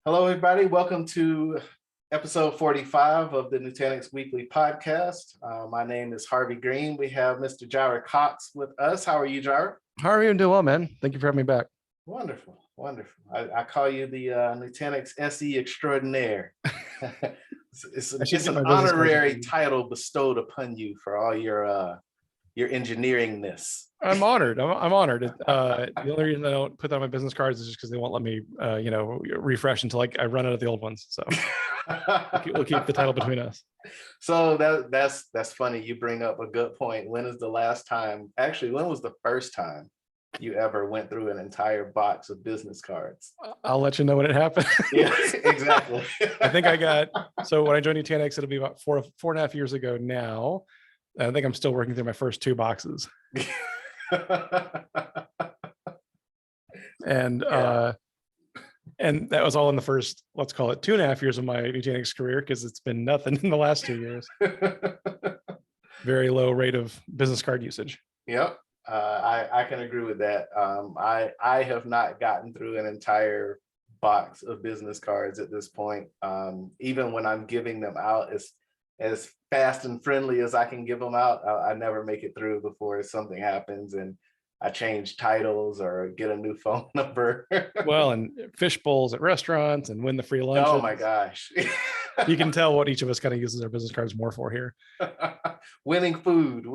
Hello, everybody. Welcome to episode 45 of the Nutanix Weekly Podcast. My name is Harvey Green. We have Mr. Jirah Cox with us. How are you, Jirah? Harvey, I'm doing well, man. Thank you for having me back. Wonderful, wonderful. I call you the Nutanix SE extraordinaire. It's an honorary title bestowed upon you for all your engineeringness. I'm honored. I'm honored. The only reason I don't put that on my business cards is just because they won't let me, refresh until I run out of the old ones. So we'll keep the title between us. So that's funny. You bring up a good point. When is the last time? Actually, when was the first time you ever went through an entire box of business cards? I'll let you know when it happened. Yeah, exactly. I think so when I joined Nutanix, it'll be about 4.5 years ago now. I think I'm still working through my first 2 boxes. And that was all in the first, let's call it 2.5 years of my Nutanix career, because it's been nothing in the last 2 years. Very low rate of business card usage. Yep. I can agree with that. I have not gotten through an entire box of business cards at this point. Even when I'm giving them out as fast and friendly as I can give them out, I never make it through before something happens and I change titles or get a new phone number. Well, and fish bowls at restaurants and win the free lunch. Oh my gosh. You can tell what each of us kind of uses our business cards more for here. Winning food.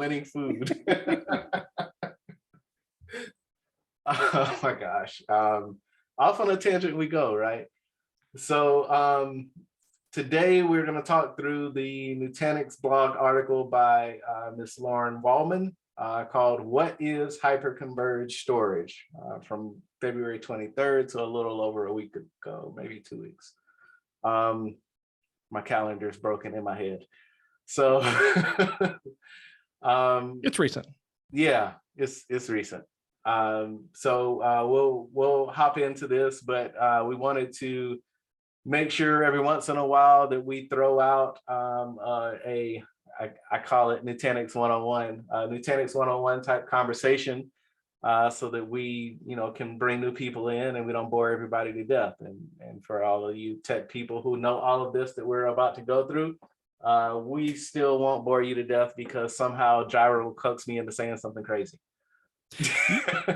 Oh my gosh. Off on a tangent we go, right? So today we're going to talk through the Nutanix blog article by Ms. Lauren Wallman called "What is Hyperconverged Storage?" From February 23rd, so a little over a week ago, maybe 2 weeks. My calendar is broken in my head. So it's recent. Yeah, it's recent. So we'll hop into this, but we wanted to make sure every once in a while that we throw out I call it Nutanix 101, Nutanix 101 type conversation, so that we can bring new people in and we don't bore everybody to death. And for all of you tech people who know all of this that we're about to go through, we still won't bore you to death because somehow Jirah will coax me into saying something crazy.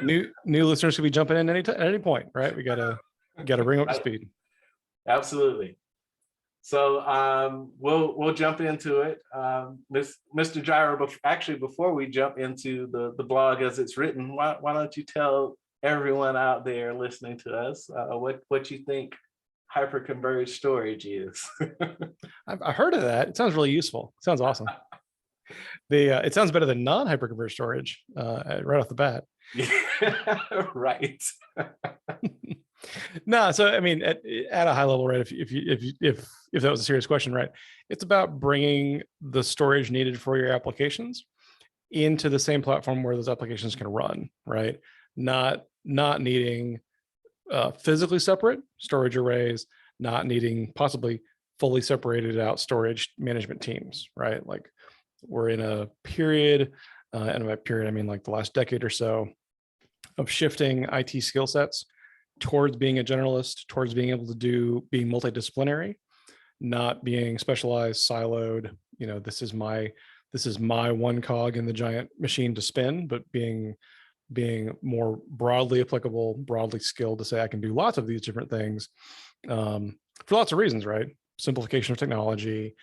New listeners should be jumping in at any point, right? We gotta bring up to speed. Absolutely. So we'll jump into it. Mr. Jirah, actually, before we jump into the blog as it's written, why don't you tell everyone out there listening to us what you think hyperconverged storage is? I heard of that. It sounds really useful. It sounds awesome. It sounds better than non-hyperconverged storage right off the bat. Right. No, so I mean, at a high level, right? If that was a serious question, right? It's about bringing the storage needed for your applications into the same platform where those applications can run, right? Not needing physically separate storage arrays, not needing possibly fully separated out storage management teams, right? Like we're in a period, and by period I mean like the last decade or so, of shifting IT skill sets towards being a generalist, towards being able to being multidisciplinary, not being specialized, siloed. This is my one cog in the giant machine to spin, but being more broadly applicable, broadly skilled to say I can do lots of these different things for lots of reasons, right? Simplification of technology,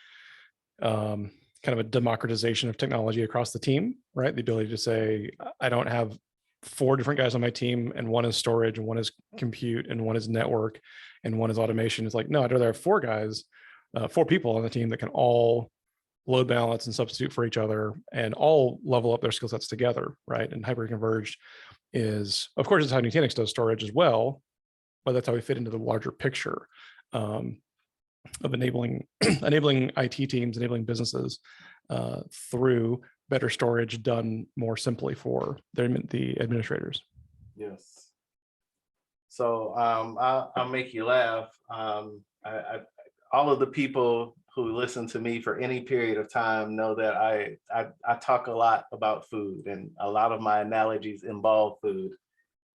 kind of a democratization of technology across the team, right? The ability to say, I don't have 4 different guys on my team and one is storage and one is compute and one is network and one is automation. It's like, no, I'd rather have 4 guys, 4 people on the team that can all load balance and substitute for each other and all level up their skill sets together, right? And hyperconverged is, of course, it's how Nutanix does storage as well, but that's how we fit into the larger picture of enabling IT teams, enabling businesses through better storage done more simply for the administrators. Yes. So I'll make you laugh. All of the people who listen to me for any period of time know that I talk a lot about food, and a lot of my analogies involve food.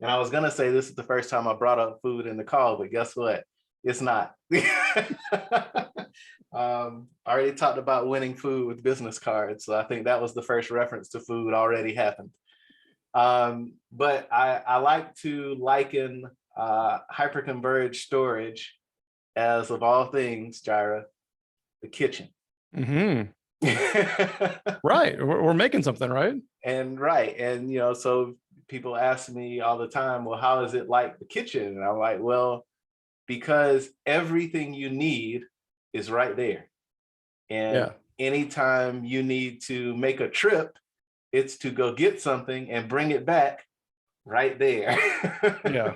And I was gonna say this is the first time I brought up food in the call, but guess what? It's not. I already talked about winning food with business cards, so I think that was the first reference to food already happened. But I like to liken hyperconverged storage as, of all things, Jirah, the kitchen. Mm-hmm. Right, we're making something, right? And you know, so people ask me all the time, well, how is it like the kitchen? And I'm like, well, because everything you need is right there. And anytime you need to make a trip, it's to go get something and bring it back right there. Yeah.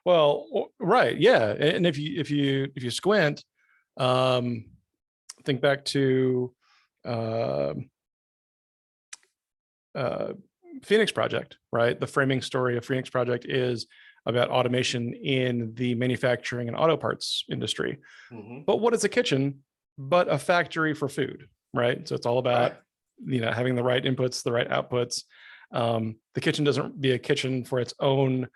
Well, right. Yeah. And if you squint, think back to Phoenix Project, right? The framing story of Phoenix Project is about automation in the manufacturing and auto parts industry. Mm-hmm. But what is a kitchen but a factory for food, right? So it's all about having the right inputs, the right outputs. The kitchen doesn't be a kitchen for its own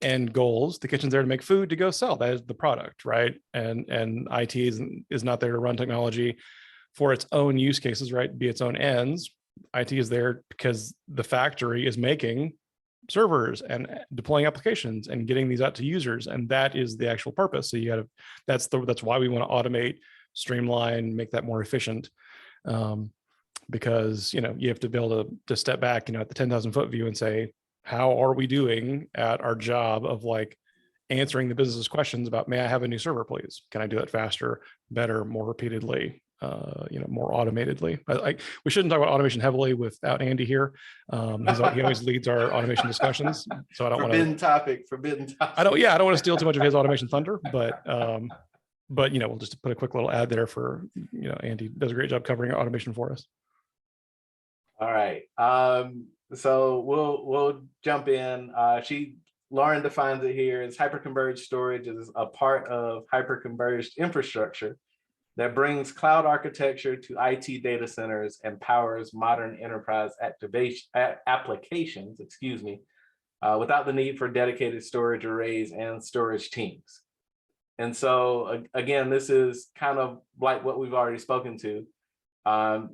end goals. The kitchen's there to make food to go sell. That is the product, right? And IT is not there to run technology for its own use cases, right? Be its own ends. IT is there because the factory is making servers and deploying applications and getting these out to users, and that is the actual purpose. So that's why we want to automate, streamline, make that more efficient, because you have to be able to step back at the 10,000 foot view and say, how are we doing at our job of like answering the business's questions about, may I have a new server, please? Can I do that faster, better, more repeatedly, more automatedly? We shouldn't talk about automation heavily without Andy here. He always leads our automation discussions, so I don't want to. Forbidden topic. I don't want to steal too much of his automation thunder, but we'll just put a quick little ad there for Andy does a great job covering automation for us. All right. So we'll jump in. Lauren defines it here as hyperconverged storage is a part of hyperconverged infrastructure that brings cloud architecture to IT data centers and powers modern enterprise applications, without the need for dedicated storage arrays and storage teams. And so again, this is kind of like what we've already spoken to.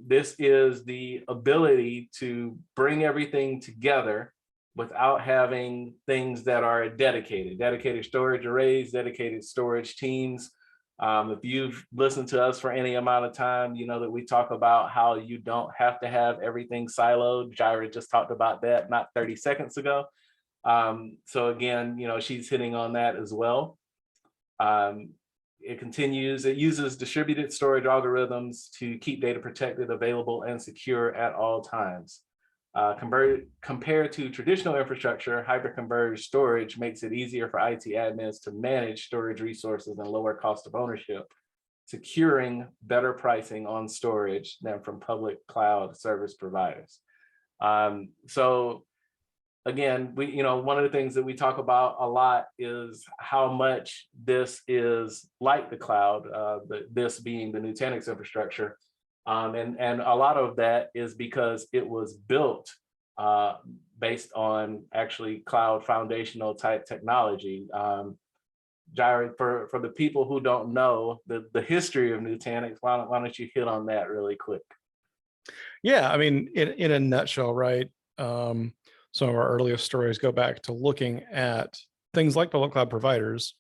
This is the ability to bring everything together without having things that are dedicated storage arrays, dedicated storage teams. If you've listened to us for any amount of time, you know that we talk about how you don't have to have everything siloed. Jirah just talked about that not 30 seconds ago. So again, she's hitting on that as well. It uses distributed storage algorithms to keep data protected, available, and secure at all times. Compared to traditional infrastructure, hyperconverged storage makes it easier for IT admins to manage storage resources and lower cost of ownership, securing better pricing on storage than from public cloud service providers. So again, one of the things that we talk about a lot is how much this is like the cloud, this being the Nutanix infrastructure. And a lot of that is because it was built based on actually cloud foundational type technology. Jirah, for the people who don't know the history of Nutanix, why don't you hit on that really quick? Yeah, I mean, in a nutshell, right? Some of our earliest stories go back to looking at things like public cloud providers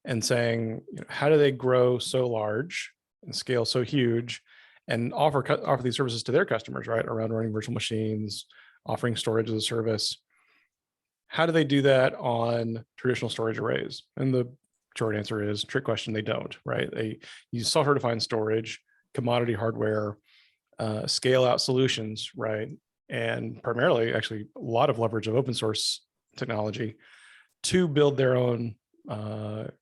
and saying, how do they grow so large and scale so huge and offer these services to their customers, right? Around running virtual machines, offering storage as a service. How do they do that on traditional storage arrays? And the short answer is, trick question, they don't, right? They use software-defined storage, commodity hardware, scale out solutions, right? And primarily, actually, a lot of leverage of open source technology to build their own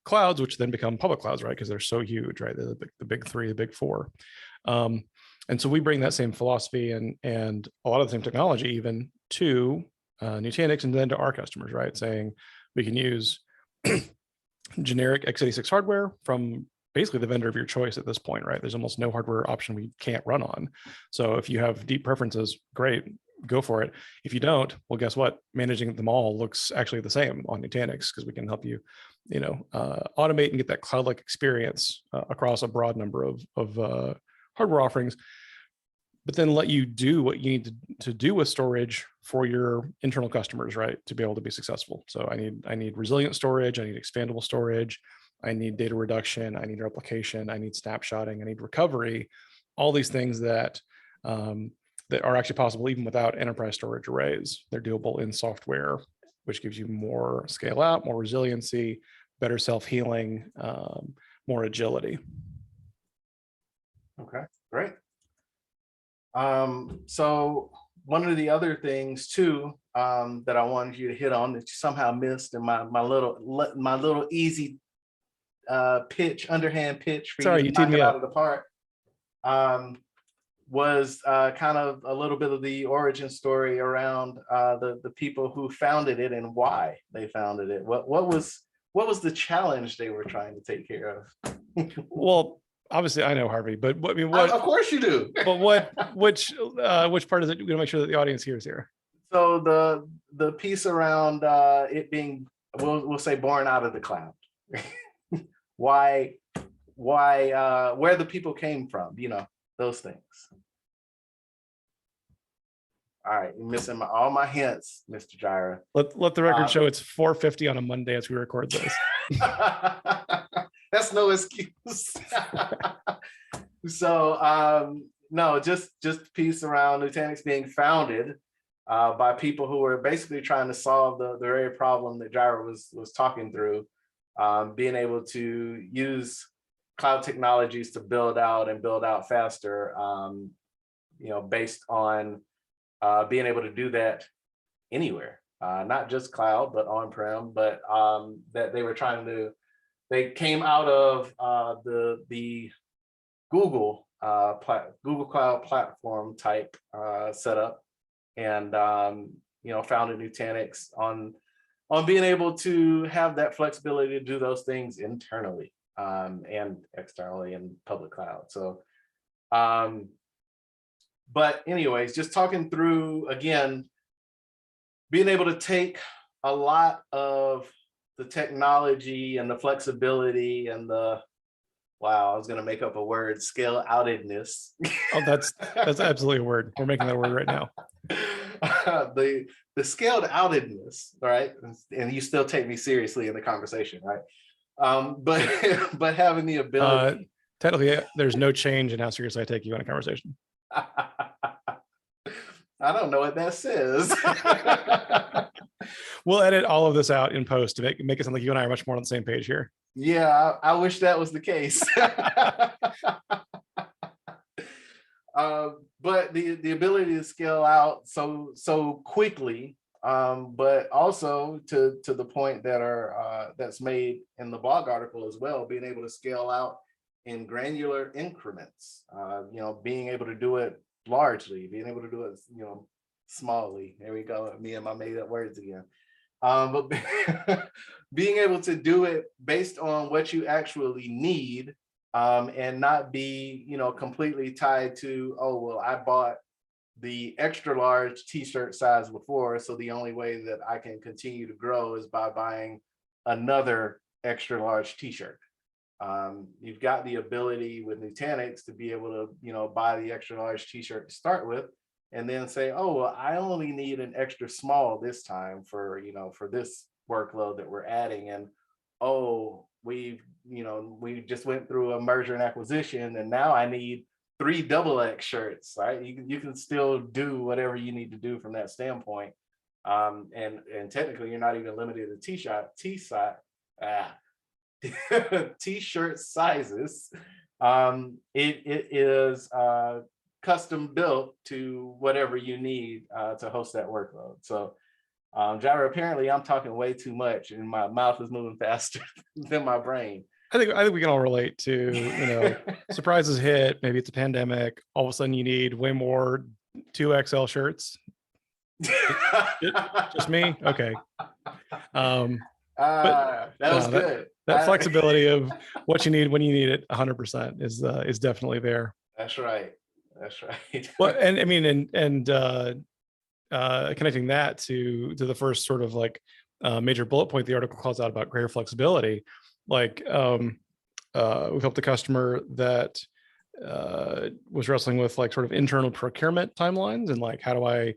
clouds, which then become public clouds, right? Because they're so huge, right? They're the big three, the big four. And so we bring that same philosophy and a lot of the same technology even to Nutanix and then to our customers, right? Saying we can use generic x86 hardware from basically the vendor of your choice at this point, right? There's almost no hardware option we can't run on. So if you have deep preferences, great, go for it. If you don't, well, guess what? Managing them all looks actually the same on Nutanix, because we can help you, automate and get that cloud-like experience across a broad number of hardware offerings, but then let you do what you need to do with storage for your internal customers, right? To be able to be successful. So I need resilient storage, I need expandable storage, I need data reduction, I need replication, I need snapshotting, I need recovery, all these things that that are actually possible even without enterprise storage arrays. They're doable in software, which gives you more scale out, more resiliency, better self-healing, more agility. Okay, great. So one of the other things too that I wanted you to hit on that you somehow missed in my little easy underhand pitch for Sorry, you you to knock teed me it out up. of the park, was kind of a little bit of the origin story around the people who founded it and why they founded it. What was the challenge they were trying to take care of? Well, obviously I know Harvey, but what Of course you do. But which part is it? We're gonna make sure that the audience hears here. So the piece around it being, we'll say, born out of the cloud. why where the people came from, those things. All right, you're missing all my hints, Mr. Jirah. Let the record show it's 4:50 on a Monday as we record this. That's no excuse. So no, just a piece around Nutanix being founded by people who were basically trying to solve the very problem that Jirah was talking through, being able to use cloud technologies to build out faster, based on being able to do that anywhere, not just cloud, but on-prem, but that they came out of the Google Cloud Platform type setup, and founded Nutanix on being able to have that flexibility to do those things internally and externally in public cloud. So but anyways, just talking through again, being able to take a lot of the technology and the flexibility and the, wow, I was going to make up a word, scale outedness. Oh, that's absolutely a word. We're making that word right now. The scaled outedness, right? And you still take me seriously in the conversation, right? But having the ability. Technically, there's no change in how seriously I take you in a conversation. I don't know what that says. We'll edit all of this out in post to make it sound like you and I are much more on the same page here. Yeah, I wish that was the case. But the ability to scale out so quickly, but also to the point that's made in the blog article as well, being able to scale out in granular increments, being able to do it largely, being able to do it, smallly. There we go, me and my made up words again. But being able to do it based on what you actually need, and not be, completely tied to, oh, well, I bought the extra large t-shirt size before, so the only way that I can continue to grow is by buying another extra large t-shirt. You've got the ability with Nutanix to be able to, buy the extra large t-shirt to start with, and then say, oh, well, I only need an extra small this time for this workload that we're adding. And oh, we just went through a merger and acquisition, and now I need 3 XXX shirts, right? You can still do whatever you need to do from that standpoint. And technically you're not even limited to t-shirt sizes. It is custom built to whatever you need to host that workload. So Jirah, apparently I'm talking way too much and my mouth is moving faster than my brain. I think we can all relate to, surprises hit, maybe it's a pandemic, all of a sudden you need way more 2XL shirts. Just me? Okay. That was good. That flexibility of what you need when you need it 100% is definitely there. That's right. That's right. Well, and I mean, and connecting that to the first sort of like major bullet point the article calls out about greater flexibility. Like we've helped a customer that was wrestling with like sort of internal procurement timelines and like how do I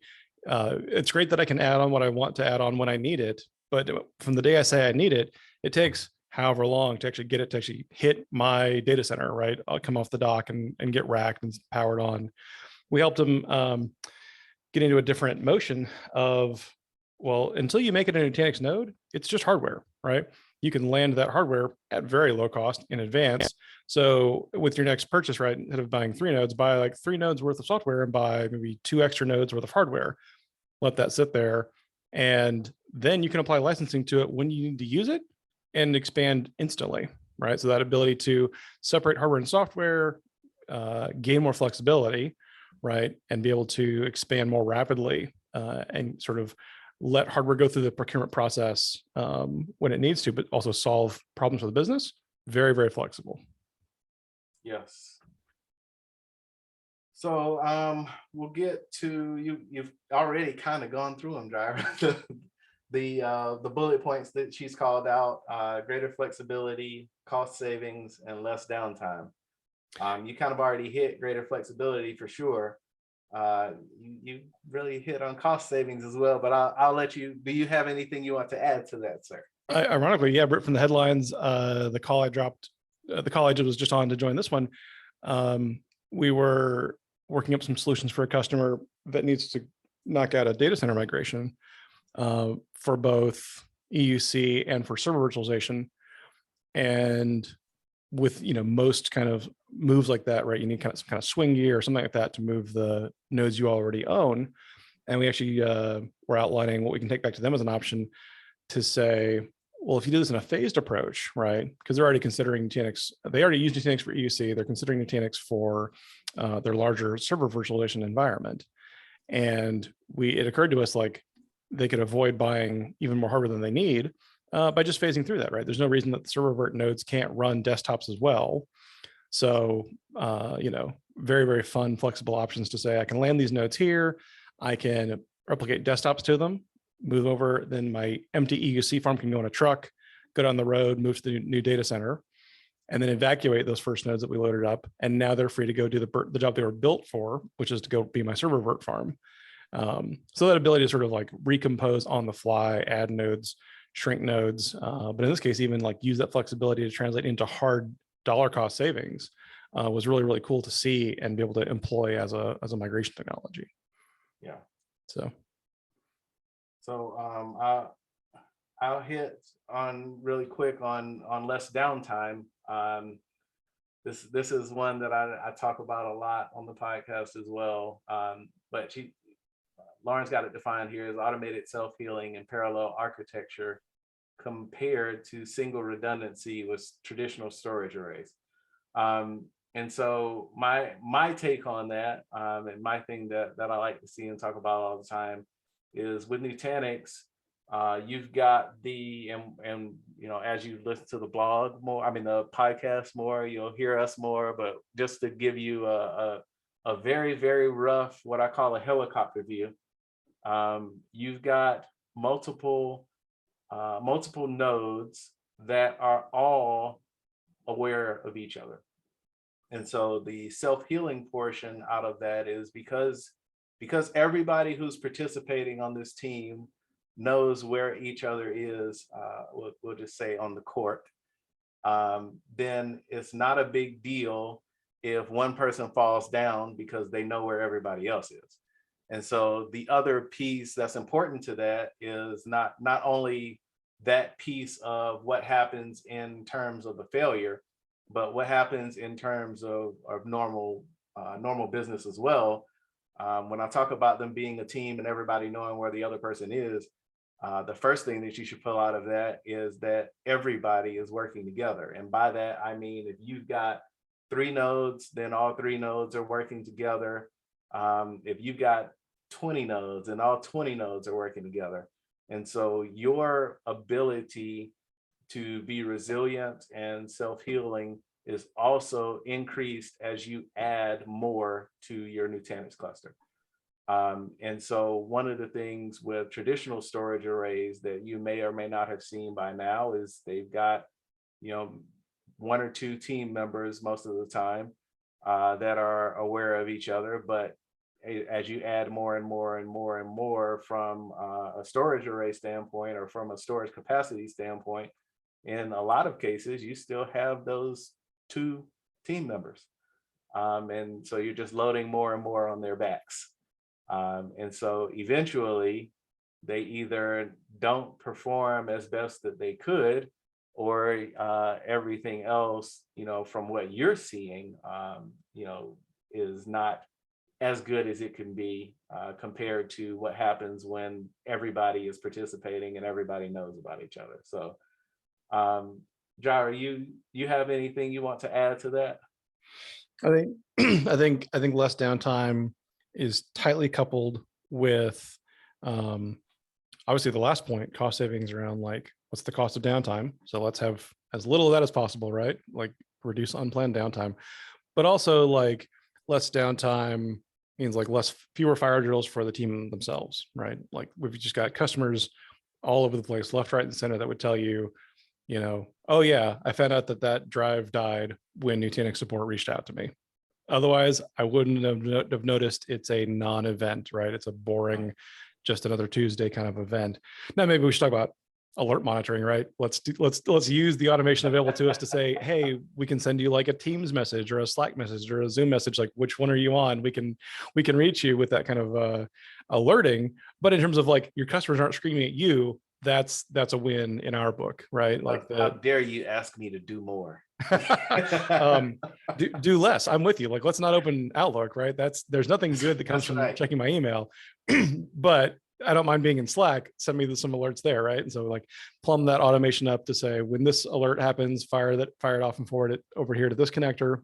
it's great that I can add on what I want to add on when I need it, but from the day I say I need it, it takes however long to actually get it to actually hit my data center, right? I'll come off the dock and get racked and powered on. We helped them get into a different motion of, well, until you make it a Nutanix node, it's just hardware, right? You can land that hardware at very low cost in advance. So with your next purchase, right, instead of buying 3 nodes, buy like 3 nodes worth of software and buy maybe 2 extra nodes worth of hardware. Let that sit there. And then you can apply licensing to it when you need to use it and expand instantly, right? So that ability to separate hardware and software, gain more flexibility, right? And be able to expand more rapidly and sort of let hardware go through the procurement process when it needs to, but also solve problems for the business. Very, very flexible. Yes. So we'll get to you've already kind of gone through them, Jirah. The bullet points that she's called out: greater flexibility, cost savings, and less downtime. You kind of already hit greater flexibility for sure. You really hit on cost savings as well, but I'll let you. Do you have anything you want to add to that, sir? Ironically, yeah, Britt, from the headlines, the call I dropped, the call I was just on to join this one. We were working up some solutions for a customer that needs to knock out a data center migration for both EUC and for server virtualization. And with most kind of moves like that, right? You need some kind of swing gear or something like that to move the nodes you already own. And we actually were outlining what we can take back to them as an option to say, well, if you do this in a phased approach, right? Because they're already considering Nutanix, they already use Nutanix for EUC, they're considering Nutanix for their larger server virtualization environment. And it occurred to us like they could avoid buying even more hardware than they need by just phasing through that, right? There's no reason that the server vert nodes can't run desktops as well. So, very, very fun, flexible options to say, I can land these nodes here. I can replicate desktops to them, move over, then my empty EUC farm can go in a truck, go down the road, move to the new data center, and then evacuate those first nodes that we loaded up. And now they're free to go do the job they were built for, which is to go be my server vert farm. So that ability to sort of like recompose on the fly, add nodes, shrink nodes, but in this case, even like use that flexibility to translate into hard dollar cost savings was really, really cool to see and be able to employ as a migration technology. Yeah. So I'll hit on really quick on less downtime. This is one that I talk about a lot on the podcast as well. But Lauren's got it defined here as automated self-healing and parallel architecture compared to single redundancy with traditional storage arrays. And so my take on that, and my thing that I like to see and talk about all the time is with Nutanix, you've got and as you listen to the blog more, the podcast more, you'll hear us more, but just to give you a very, very rough, what I call a helicopter view, you've got multiple nodes that are all aware of each other. And so the self-healing portion out of that is because everybody who's participating on this team knows where each other is, we'll just say on the court, then it's not a big deal if one person falls down because they know where everybody else is. And so the other piece that's important to that is not only that piece of what happens in terms of the failure, but what happens in terms of normal business as well. When I talk about them being a team and everybody knowing where the other person is, the first thing that you should pull out of that is that everybody is working together. And by that, I mean, if you've got 3 nodes, then all 3 nodes are working together. If you've got 20 nodes, and all 20 nodes are working together. And so your ability to be resilient and self-healing is also increased as you add more to your Nutanix cluster. And so one of the things with traditional storage arrays that you may or may not have seen by now is they've got, you know, one or two team members most of the time that are aware of each other. But as you add more and more and more and more from a storage array standpoint or from a storage capacity standpoint, in a lot of cases, you still have those two team members. And so you're just loading more and more on their backs. And so eventually they either don't perform as best that they could, or everything else, you know, from what you're seeing, you know, is not as good as it can be compared to what happens when everybody is participating and everybody knows about each other. So, Jirah, you have anything you want to add to that? I think I think less downtime is tightly coupled with obviously the last point, cost savings around like what's the cost of downtime. So let's have as little of that as possible, right? Like reduce unplanned downtime, but also like less downtime means like fewer fire drills for the team themselves, right? Like we've just got customers all over the place, left, right, and center that would tell you, you know, oh yeah, I found out that that drive died when Nutanix support reached out to me. Otherwise, I wouldn't have noticed. It's a non-event, right? It's a boring, just another Tuesday kind of event. Now, maybe we should talk about alert monitoring, right? Let's use the automation available to us to say, hey, we can send you like a Teams message or a Slack message or a Zoom message, like which one are you on? We can reach you with that kind of alerting. But in terms of like your customers aren't screaming at you, that's a win in our book, right? Like how dare you ask me to do more? Do less. I'm with you. Like, let's not open Outlook, right? There's nothing good that comes from checking my email, but I don't mind being in Slack. Send me some alerts there, right? And so like plumb that automation up to say when this alert happens, fire it off and forward it over here to this connector.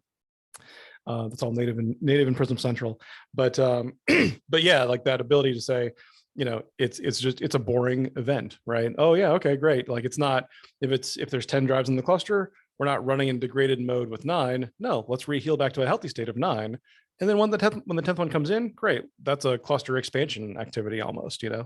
That's all native in Prism Central, but but yeah, like that ability to say, you know, it's a boring event, right? Oh yeah, okay, great. Like it's not if there's 10 drives in the cluster, we're not running in degraded mode with 9. No, let's reheal back to a healthy state of 9. And then when the 10th one comes in, great. That's a cluster expansion activity almost, you know.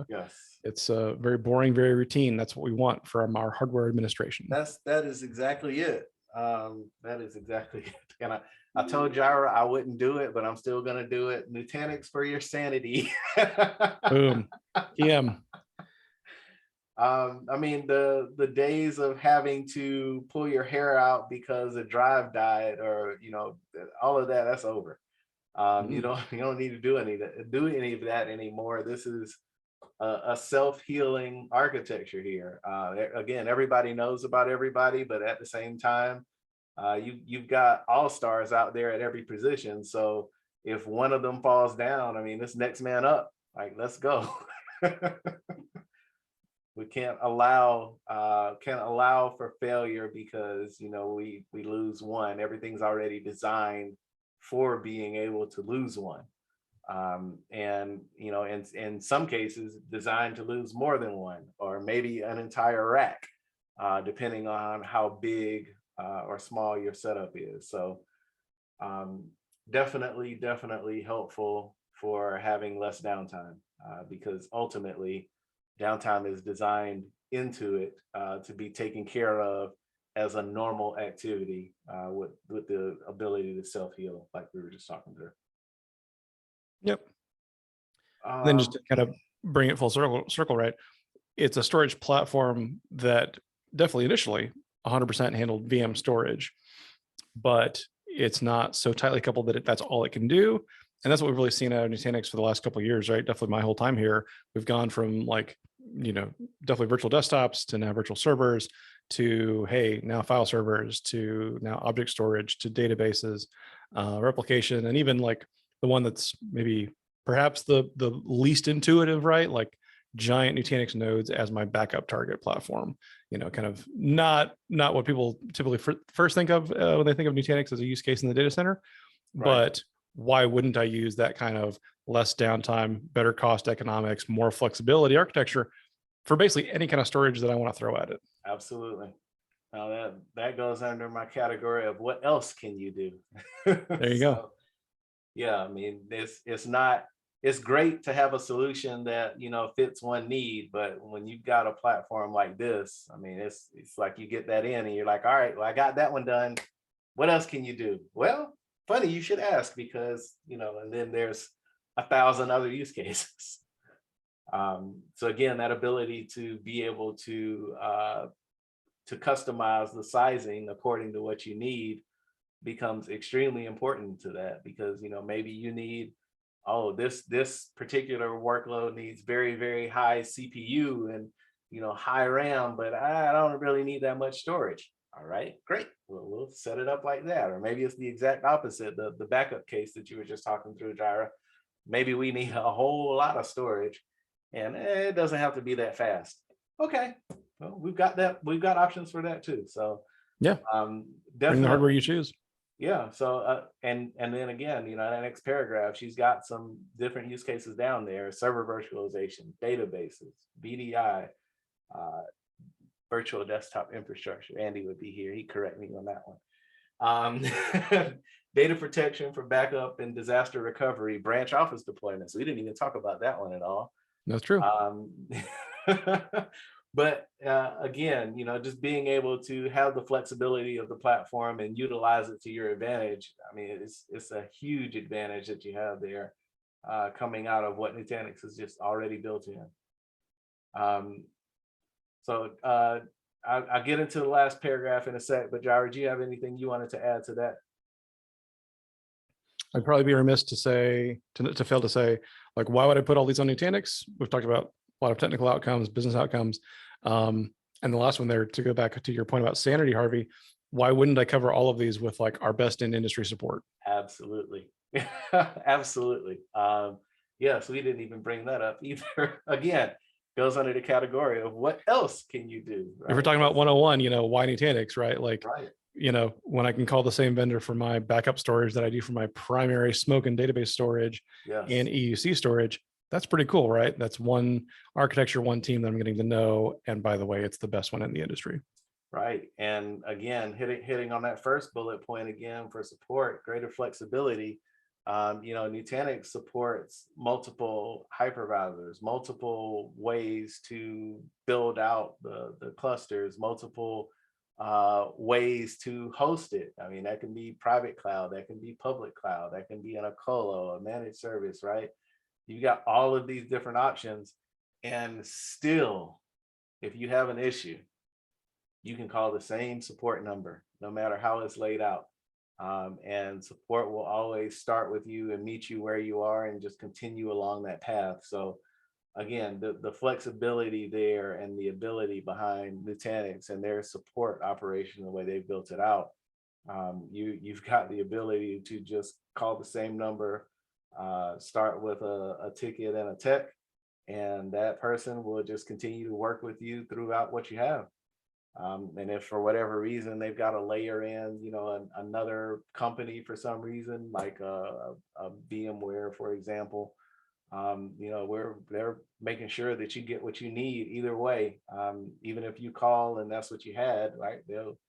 Yes. It's very boring, very routine. That's what we want from our hardware administration. That is exactly it. That is exactly it. And I told Jirah I wouldn't do it, but I'm still gonna do it. Nutanix for your sanity. Boom. PM. I mean, the days of having to pull your hair out because a drive died, or you know, all of that's over. You don't need to do any of that anymore. This is a self-healing architecture here. Again, everybody knows about everybody, but at the same time, you've got all-stars out there at every position. So if one of them falls down, I mean, it's next man up. Like, let's go. We can't allow for failure because, you know, we lose one. Everything's already designed for being able to lose one. And, you know, in some cases designed to lose more than one, or maybe an entire rack, depending on how big or small your setup is. So definitely helpful for having less downtime, because ultimately downtime is designed into it to be taken care of as a normal activity with the ability to self-heal, like we were just talking through. Yep. Then just to kind of bring it full circle, right? It's a storage platform that definitely initially 100% handled VM storage, but it's not so tightly coupled that that's all it can do. And that's what we've really seen out of Nutanix for the last couple of years, right? Definitely my whole time here, we've gone from like, you know, definitely virtual desktops to now virtual servers to, hey, now file servers to now object storage to databases, replication, and even like the one that's maybe perhaps the least intuitive, right? Like giant Nutanix nodes as my backup target platform, you know, kind of not what people typically first think of when they think of Nutanix as a use case in the data center, right. But why wouldn't I use that kind of less downtime, better cost economics, more flexibility architecture for basically any kind of storage that I want to throw at it? Absolutely. Now that goes under my category of what else can you do? There you go. Yeah, I mean, it's not it's great to have a solution that, fits one need, but when you've got a platform like this, I mean, it's like you get that in and you're like, all right, well, I got that one done. What else can you do? Well, funny you should ask, because, and then there's 1,000 other use cases. So again, that ability to be able to customize the sizing according to what you need becomes extremely important to that, because maybe you need, oh, this particular workload needs very, very high CPU and high RAM, but I don't really need that much storage. All right, great. We'll set it up like that. Or maybe it's the exact opposite, the backup case that you were just talking through, Jirah. Maybe we need a whole lot of storage, and it doesn't have to be that fast. Okay, well, we've got that. We've got options for that too. So yeah, definitely bring the hardware you choose. Yeah. So and then again, that next paragraph, she's got some different use cases down there: server virtualization, databases, VDI, virtual desktop infrastructure. Andy would be here; he'd correct me on that one. Data protection for backup and disaster recovery, branch office deployments. We didn't even talk about that one at all. That's true. But again, just being able to have the flexibility of the platform and utilize it to your advantage. I mean, it's a huge advantage that you have there, coming out of what Nutanix is just already built in. So I'll get into the last paragraph in a sec, but Jirah, do you have anything you wanted to add to that? I'd probably be remiss to fail to say, like, why would I put all these on Nutanix? We've talked about a lot of technical outcomes, business outcomes. And the last one there, to go back to your point about sanity, Harvey, why wouldn't I cover all of these with like our best in industry support? Absolutely. Absolutely. Yes, we didn't even bring that up either. Again, goes under the category of what else can you do? Right? If we're talking about 101, why Nutanix, right? Like, right. When I can call the same vendor for my backup storage that I do for my primary smoke and database storage and EUC storage, that's pretty cool, right? That's one architecture, one team that I'm getting to know. And by the way, it's the best one in the industry. Right. And again, hitting on that first bullet point again for support, greater flexibility. Nutanix supports multiple hypervisors, multiple ways to build out the clusters, multiple ways to host it. I mean, that can be private cloud, that can be public cloud, that can be in a colo, a managed service, right? You've got all of these different options, and still, if you have an issue, you can call the same support number, no matter how it's laid out. And support will always start with you and meet you where you are and just continue along that path. So again, the flexibility there and the ability behind Nutanix and their support operation, the way they've built it out, you've got the ability to just call the same number, start with a ticket and a tech, and that person will just continue to work with you throughout what you have. And if for whatever reason they've got to layer in, another company for some reason, like a VMware, for example, they're making sure that you get what you need either way. Even if you call and that's what you had, right? They'll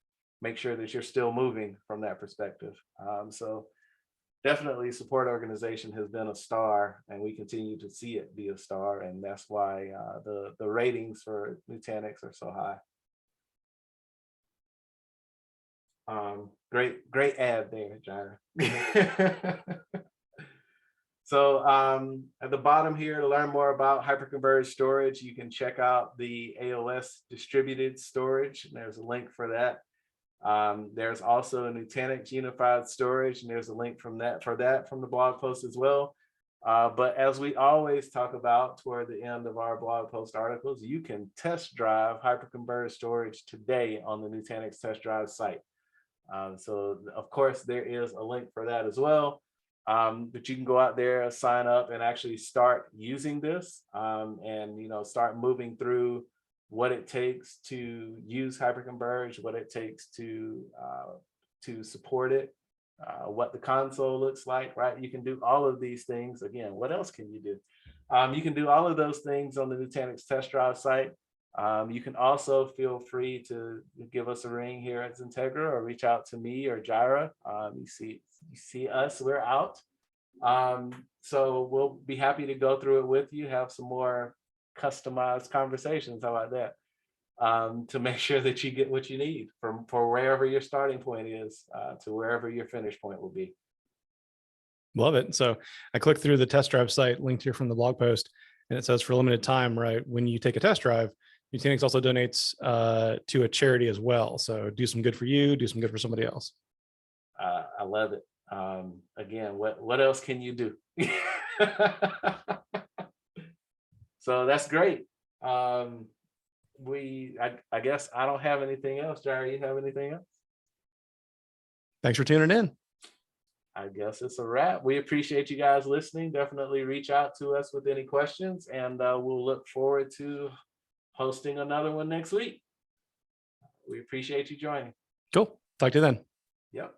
make sure that you're still moving from that perspective. So definitely support organization has been a star, and we continue to see it be a star. And that's why the ratings for Nutanix are so high. Great ad there, Jirah. So at the bottom here, to learn more about hyperconverged storage, you can check out the AOS distributed storage. And there's a link for that. There's also a Nutanix unified storage, and there's a link from that from the blog post as well. But as we always talk about toward the end of our blog post articles, you can test drive hyperconverged storage today on the Nutanix test drive site. So of course there is a link for that as well. But you can go out there, sign up, and actually start using this, and start moving through what it takes to use hyperconverged, what it takes to support it, what the console looks like, right? You can do all of these things. Again, what else can you do? You can do all of those things on the Nutanix test drive site. You can also feel free to give us a ring here at XenTegra, or reach out to me or Jirah. You see us, we're out. So we'll be happy to go through it with you, have some more customized conversations. How about that? To make sure that you get what you need for wherever your starting point is to wherever your finish point will be. Love it. So I clicked through the test drive site linked here from the blog post, and it says for a limited time, right, when you take a test drive, Nutanix also donates to a charity as well. So do some good for you, do some good for somebody else. I love it. Again, what else can you do? So that's great. I guess I don't have anything else. Jirah, you have anything else? Thanks for tuning in. I guess it's a wrap. We appreciate you guys listening. Definitely reach out to us with any questions, and we'll look forward to hosting another one next week. We appreciate you joining. Cool. Talk to you then. Yep.